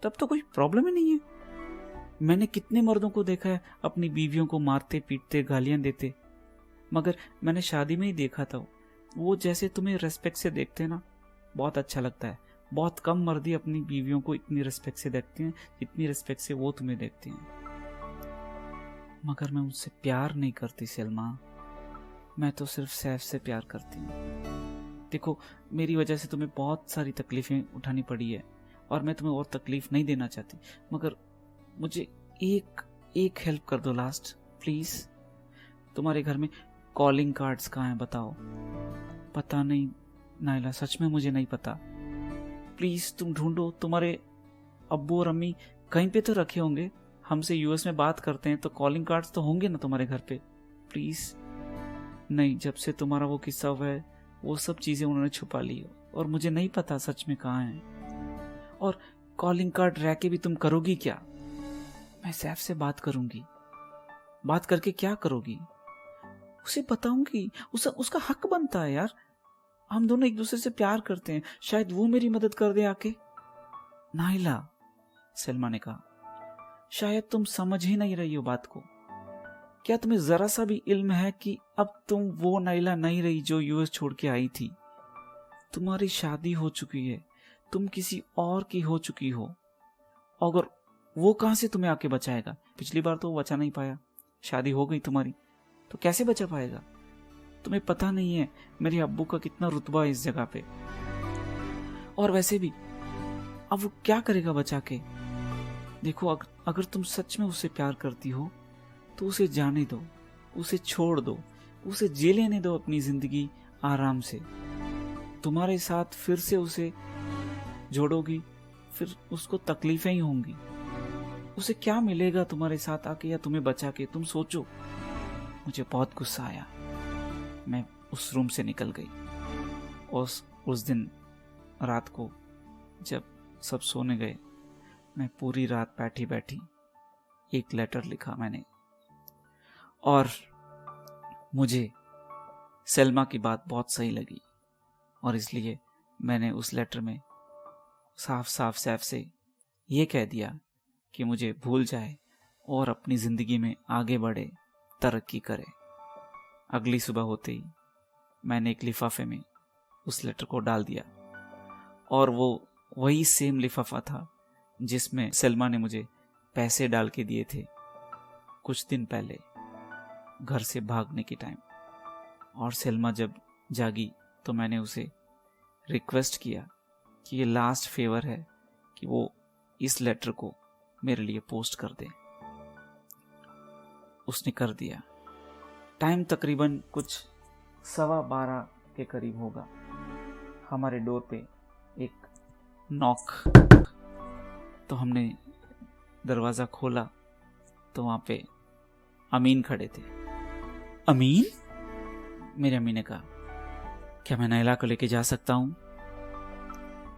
तब तो कोई प्रॉब्लम ही नहीं है। मैंने कितने मर्दों को देखा है अपनी बीवियों को मारते पीटते गालियां देते, मगर मैंने शादी में ही देखा था वो जैसे तुम्हें रेस्पेक्ट से देखते हैं ना, बहुत अच्छा लगता है। बहुत कम मर्दी अपनी बीवियों को इतनी रेस्पेक्ट से देखते हैं जितनी रेस्पेक्ट से वो तुम्हें देखते हैं। मगर मैं उससे प्यार नहीं करती सलमा, मैं तो सिर्फ सैफ से प्यार करती हूँ। देखो, मेरी वजह से तुम्हें बहुत सारी तकलीफें उठानी पड़ी है और मैं तुम्हें और तकलीफ नहीं देना चाहती, मगर मुझे एक हेल्प कर दो लास्ट, प्लीज। तुम्हारे घर में कॉलिंग कार्ड्स कहाँ हैं बताओ? पता नहीं नाइला, सच में मुझे नहीं पता। प्लीज तुम ढूंढो, तुम्हारे अब्बू और अम्मी कहीं पे तो रखे होंगे। हमसे यूएस में बात करते हैं तो कॉलिंग कार्ड्स तो होंगे ना तुम्हारे घर पे, प्लीज। नहीं, जब से तुम्हारा वो किस्सा हुआ है वो सब चीजें उन्होंने छुपा ली और मुझे नहीं पता सच में कहाँ है। और कॉलिंग कार्ड रह के भी तुम करोगी क्या? मैं सैफ से बात करूंगी। बात करके क्या करोगी? उसे बताऊंगी, उसका हक बनता है यार। हम दोनों एक दूसरे से प्यार करते हैं, शायद वो मेरी मदद कर दे आके। नाइला, सलमा ने कहा, शायद तुम समझ ही नहीं रही हो बात को। क्या तुम्हें जरा सा भी इल्म है कि अब तुम वो नाइला नहीं रही जो यूएस छोड़ के आई थी? तुम्हारी शादी हो चुकी है, तुम किसी और की हो चुकी हो। अगर वो कहां से तुम्हें आके बचाएगा? पिछली बार तो वो बचा नहीं पाया, शादी हो गई तुम्हारी, तो कैसे बचा पाएगा? तुम्हें पता नहीं है मेरे अब्बू का कितना रुतबा है इस जगह पे। और वैसे भी अब वो क्या करेगा बचा के? देखो, अगर तुम सच में उससे प्यार करती हो तो उसे जाने दो, उसे छोड़ दो, उसे जी लेने दो अपनी जिंदगी आराम से। तुम्हारे साथ फिर से उसे जोड़ोगी, फिर उसको तकलीफें ही होंगी। उसे क्या मिलेगा तुम्हारे साथ आके या तुम्हें बचा के? तुम सोचो। मुझे बहुत गुस्सा आया, मैं उस रूम से निकल गई। और उस दिन रात को जब सब सोने गए, मैं पूरी रात बैठी बैठी एक लेटर लिखा मैंने। और मुझे सलमा की बात बहुत सही लगी और इसलिए मैंने उस लेटर में साफ साफ सैफ से ये कह दिया कि मुझे भूल जाए और अपनी जिंदगी में आगे बढ़े, तरक्की करे। अगली सुबह होते ही मैंने एक लिफाफे में उस लेटर को डाल दिया और वो वही सेम लिफाफा था जिसमें सलमा ने मुझे पैसे डाल के दिए थे कुछ दिन पहले घर से भागने के टाइम। और सलमा जब जागी तो मैंने उसे रिक्वेस्ट किया कि ये लास्ट फेवर है कि वो इस लेटर को मेरे लिए पोस्ट कर दे। उसने कर दिया। टाइम तकरीबन कुछ 12:15 के करीब होगा। हमारे डोर पे एक नॉक। तो हमने दरवाज़ा खोला तो वहाँ पे अमीन खड़े थे। अमीन? मेरी अम्मी ने कहा, क्या मैं नाइला को लेके जा सकता हूँ?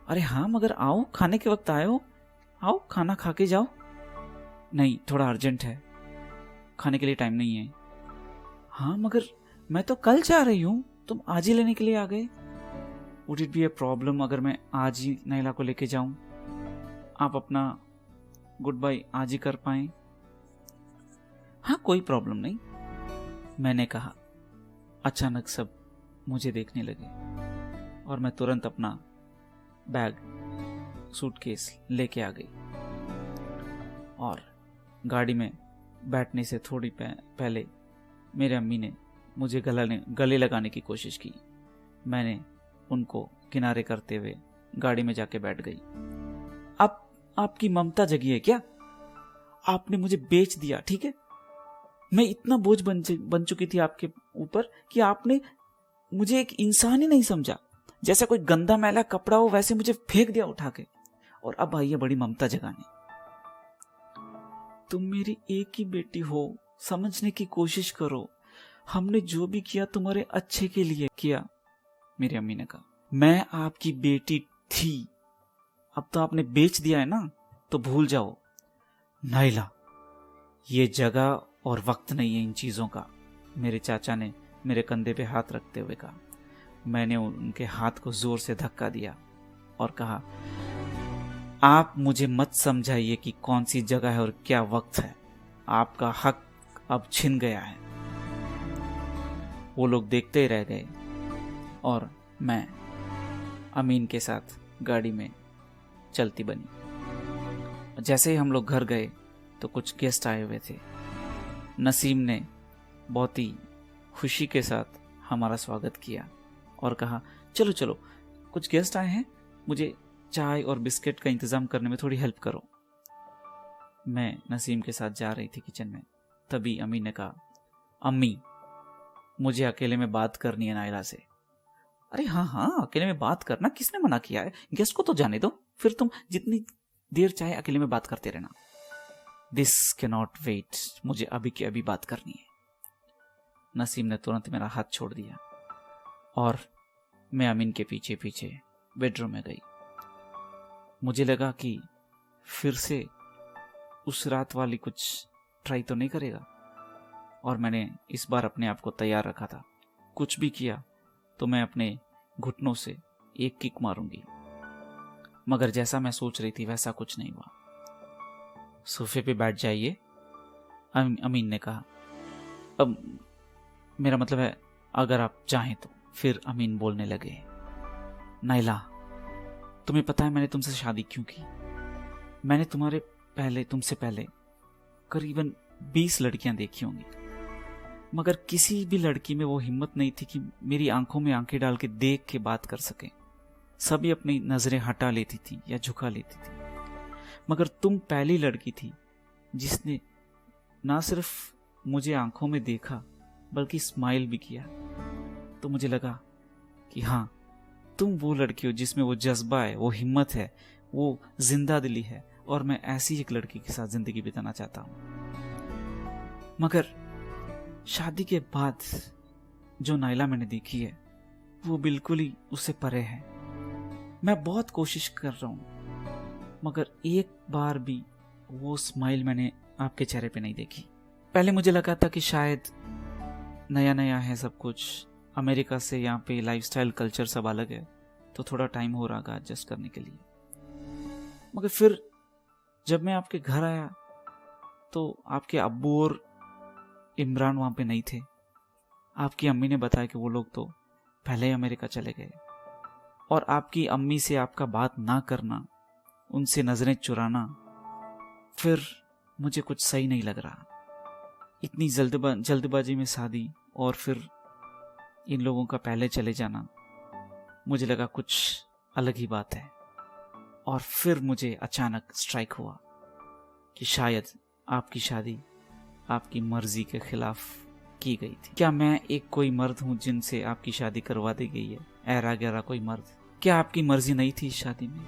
अरे हाँ, मगर आओ, खाने के वक्त आए हो, आओ खाना खा के जाओ। नहीं, थोड़ा अर्जेंट है, खाने के लिए टाइम नहीं है। हाँ मगर मैं तो कल जा रही हूँ, तुम आज ही लेने के लिए आ गए। Would it be a problem अगर मैं आज ही नाइला को लेके जाऊं? आप अपना गुड बाय आज ही कर पाए? हाँ कोई प्रॉब्लम नहीं, मैंने कहा। अचानक सब मुझे देखने लगे और मैं तुरंत अपना बैग सूटकेस लेके आ गई और गाड़ी में बैठने से थोड़ी पहले मेरे अम्मी ने मुझे गले लगाने की कोशिश की। मैंने उनको किनारे करते हुए गाड़ी में जाके बैठ गई। आपकी ममता जगी है क्या? आपने मुझे बेच दिया, ठीक है? मैं इतना बोझ बन चुकी थी आपके ऊपर कि आपने मुझे एक इंसान ही नहीं समझा। जैसा कोई गंदा मैला कपड़ा हो वैसे मुझे फेंक दिया उठा के, और अब आई है बड़ी ममता जगाने। तुम मेरी एक ही बेटी हो, समझने की कोशिश करो। हमने जो भी किया तुम्हारे अच्छे के लिए किया। मेरी अम्मी ने कहा, मैं आपकी बेटी थी, अब तो आपने बेच दिया है ना, तो भूल जाओ। नाइला, ये जगह और वक्त नहीं है इन चीजों का, मेरे चाचा ने मेरे कंधे पे हाथ रखते हुए कहा। मैंने उनके हाथ को जोर से धक्का दिया और कहा, आप मुझे मत समझाइए कि कौन सी जगह है और क्या वक्त है। आपका हक अब छिन गया है। वो लोग देखते ही रह गए और मैं अमीन के साथ गाड़ी में चलती बनी। जैसे ही हम लोग घर गए तो कुछ गेस्ट आए हुए थे। नसीम ने बहुत ही खुशी के साथ हमारा स्वागत किया और कहा, चलो चलो, कुछ गेस्ट आए हैं, मुझे चाय और बिस्किट का इंतजाम करने में थोड़ी हेल्प करो। मैं नसीम के साथ जा रही थी किचन में, तभी अम्मी ने कहा, अम्मी मुझे अकेले में बात करनी है नाइला से। अरे हाँ हाँ, अकेले में बात करना किसने मना किया है? गेस्ट को तो जाने दो, फिर तुम जितनी देर चाहे अकेले में बात करते रहना। दिस कैन नॉट वेट, मुझे अभी की अभी बात करनी है। नसीम ने तुरंत मेरा हाथ छोड़ दिया और मैं अमीन के पीछे पीछे बेडरूम में गई। मुझे लगा कि फिर से उस रात वाली कुछ ट्राई तो नहीं करेगा, और मैंने इस बार अपने आप को तैयार रखा था। कुछ भी किया तो मैं अपने घुटनों से एक किक मारूंगी। मगर जैसा मैं सोच रही थी वैसा कुछ नहीं हुआ। सोफे पे बैठ जाइए, अमीन ने कहा। अब मेरा मतलब है अगर आप चाहें तो। फिर अमीन बोलने लगे, नाइला तुम्हें पता है मैंने तुमसे शादी क्यों की? मैंने तुमसे पहले करीबन 20 लड़कियां देखी होंगी, मगर किसी भी लड़की में वो हिम्मत नहीं थी कि मेरी आंखों में आंखें डाल के देख के बात कर सके। सभी अपनी नजरें हटा लेती थी या झुका लेती थी, मगर तुम पहली लड़की थी जिसने ना सिर्फ मुझे आंखों में देखा बल्कि स्माइल भी किया। तो मुझे लगा कि हाँ, तुम वो लड़की हो जिसमें वो जज्बा है, वो हिम्मत है, वो जिंदा दिली है, और मैं ऐसी एक लड़की के साथ जिंदगी बिताना चाहता हूं। मगर शादी के बाद जो नाइला मैंने देखी है वो बिल्कुल ही उससे परे है। मैं बहुत कोशिश कर रहा हूं, मगर एक बार भी वो स्माइल मैंने आपके चेहरे पे नहीं देखी। पहले मुझे लगा था कि शायद नया नया है सब कुछ, अमेरिका से यहाँ पे लाइफस्टाइल कल्चर सब अलग है, तो थोड़ा टाइम हो रहा एडजस्ट करने के लिए। मगर फिर जब मैं आपके घर आया तो आपके अब्बू और इमरान वहां पे नहीं थे। आपकी अम्मी ने बताया कि वो लोग तो पहले ही अमेरिका चले गए, और आपकी अम्मी से आपका बात ना करना, उनसे नजरें चुराना, फिर मुझे कुछ सही नहीं लग रहा। इतनी जल्दबाजी में शादी और फिर इन लोगों का पहले चले जाना, मुझे लगा कुछ अलग ही बात है। और फिर मुझे अचानक स्ट्राइक हुआ कि शायद आपकी शादी आपकी मर्जी के खिलाफ की गई थी। क्या मैं एक कोई मर्द हूं जिनसे आपकी शादी करवा दी गई है? ऐरा गैरा कोई मर्द? क्या आपकी मर्जी नहीं थी इस शादी में?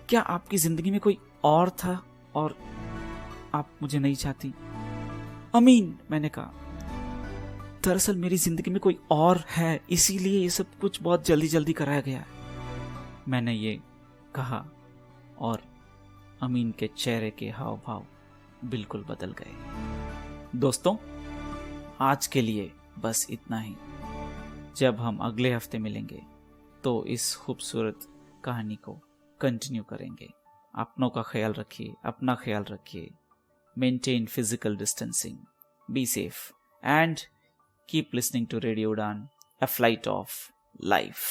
क्या आपकी जिंदगी में कोई और था और आप मुझे नहीं चाहती? अमीन, मैंने कहा, दरअसल मेरी जिंदगी में कोई और है, इसीलिए ये सब कुछ बहुत जल्दी जल्दी कराया गया है। मैंने ये कहा और अमीन के चेहरे के हाव भाव बिल्कुल बदल गए। दोस्तों, आज के लिए बस इतना ही। जब हम अगले हफ्ते मिलेंगे तो इस खूबसूरत कहानी को कंटिन्यू करेंगे। अपनों का ख्याल रखिए, अपना ख्याल रखिए, maintain physical distancing, be safe and keep listening to Radio Udan, a flight of life.